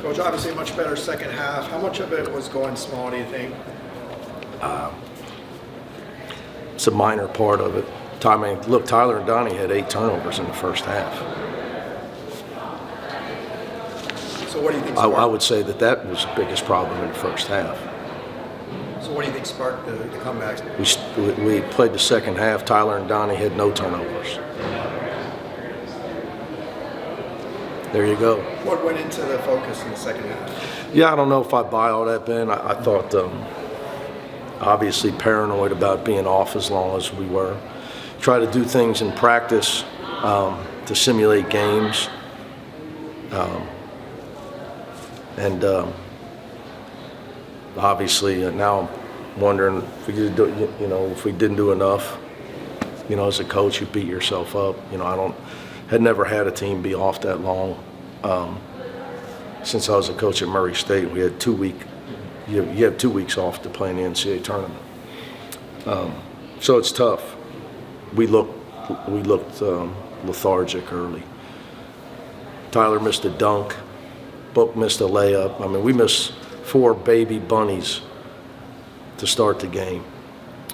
Coach, obviously much better second half. How much of it was going small, do you think? It's a minor part of it. Look, Tyler and Donnie had 8 turnovers in the first half. So what do you think I would say that was the biggest problem in the first half. So what do you think sparked the comebacks? We played the second half. Tyler and Donnie had no turnovers. There you go. What went into the focus in the second half? Yeah, I don't know if I buy all that, Ben. I thought, obviously, paranoid about being off as long as we were. Try to do things in practice to simulate games. Obviously, now I'm wondering if we didn't do enough. As a coach, you beat yourself up. Had never had a team be off that long. Since I was a coach at Murray State, we had 2 weeks. You have 2 weeks off to play in the NCAA tournament. So it's tough. We looked lethargic early. Tyler missed a dunk. Book missed a layup. I mean, we missed 4 baby bunnies to start the game,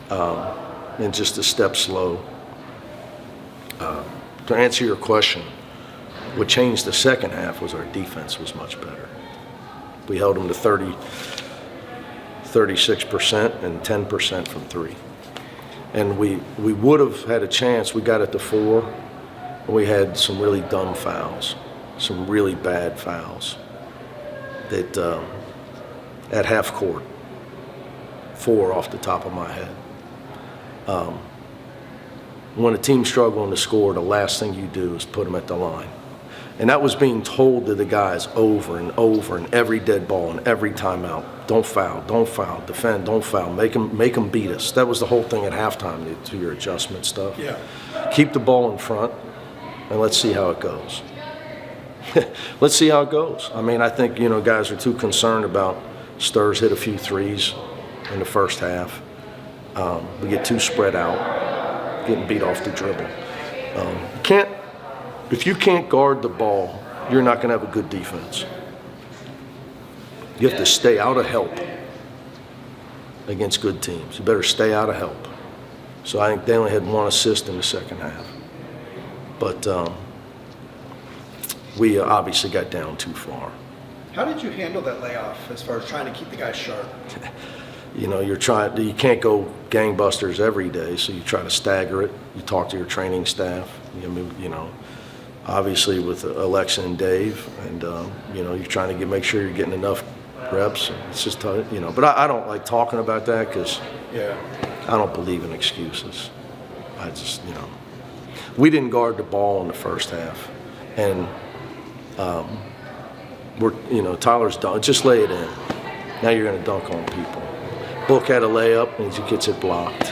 and just a step slow. To answer your question, what changed the second half was our defense was much better. We held them to 36% and 10% from 3. And we would have had a chance. We got it to 4. We had some really dumb fouls, some really bad fouls that at half court, 4 off the top of my head. When a team's struggling to score, the last thing you do is put them at the line. And that was being told to the guys over and over in every dead ball and every timeout. Don't foul, defend, don't foul, make them beat us. That was the whole thing at halftime to your adjustment stuff. Yeah. Keep the ball in front, and let's see how it goes. Let's see how it goes. I mean, I think, guys are too concerned about Sturz hit a few threes in the first half. We get too spread out, getting beat off the dribble. If you can't guard the ball, you're not going to have a good defense. You have to stay out of help against good teams. You better stay out of help. So I think they only had 1 assist in the second half. But we obviously got down too far. How did you handle that layoff as far as trying to keep the guys sharp? You can't go gangbusters every day, so you try to stagger it. You talk to your training staff. Obviously with Alexa and Dave, and you're trying to make sure you're getting enough reps. It's just tough, But I don't like talking about that because I don't believe in excuses. I just, we didn't guard the ball in the first half, and Tyler's dunk. Just lay it in. Now you're going to dunk on people. Book had a layup and he gets it blocked.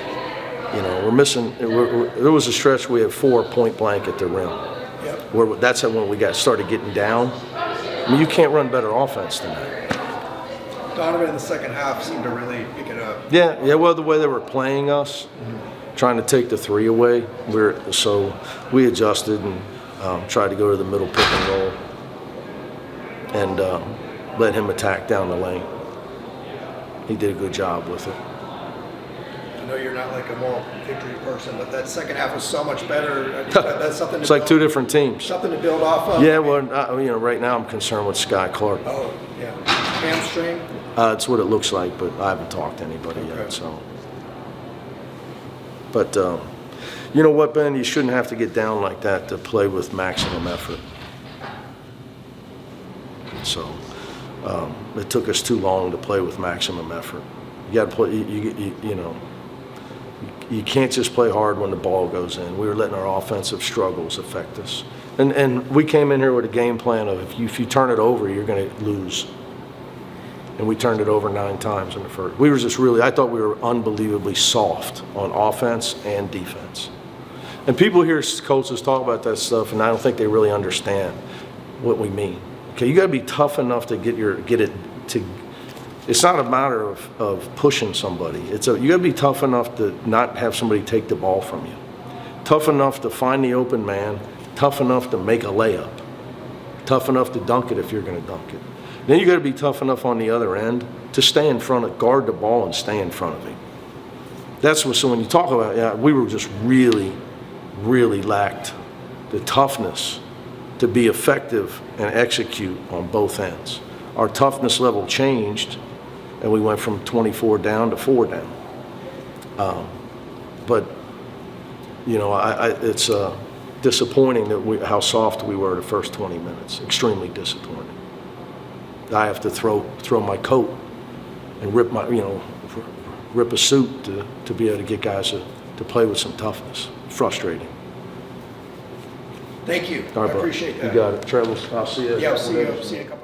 We're missing. There was a stretch we had 4 point blank at the rim. Yep. That's when we started getting down. I mean, you can't run better offense than that. Donovan in the second half seemed to really pick it up. Yeah. Well, the way they were playing us, trying to take the 3 away, so we adjusted and tried to go to the middle pick and roll, and let him attack down the lane. He did a good job with it. I know you're not like a moral victory person, but that second half was so much better. That's something. It's like 2 different teams. Something to build off of. Yeah, well, right now I'm concerned with Sky Clark. Oh, yeah. Hamstring. It's what it looks like, but I haven't talked to anybody yet. So, but you know what, Ben? You shouldn't have to get down like that to play with maximum effort. So, it took us too long to play with maximum effort. You got to play. You can't just play hard when the ball goes in. We were letting our offensive struggles affect us, and we came in here with a game plan of if you turn it over, you're going to lose. And we turned it over 9 times in the first. I thought we were unbelievably soft on offense and defense. And people hear coaches talk about that stuff, and I don't think they really understand what we mean. Okay, you got to be tough enough to get it to. It's not a matter of pushing somebody. You got to be tough enough to not have somebody take the ball from you. Tough enough to find the open man. Tough enough to make a layup. Tough enough to dunk it if you're going to dunk it. Then you got to be tough enough on the other end to stay in front of, guard the ball and stay in front of him. That's what, so when you talk about, yeah, we were just really lacked the toughness to be effective and execute on both ends. Our toughness level changed, and we went from 24 down to 4 down. But, you know, it's disappointing that how soft we were the first 20 minutes. Extremely disappointing. I have to throw my coat and rip a suit to be able to get guys to play with some toughness. Frustrating. Thank you. All right, I appreciate that. You got it. Travis, I'll see you. Yeah, I'll see you in a couple.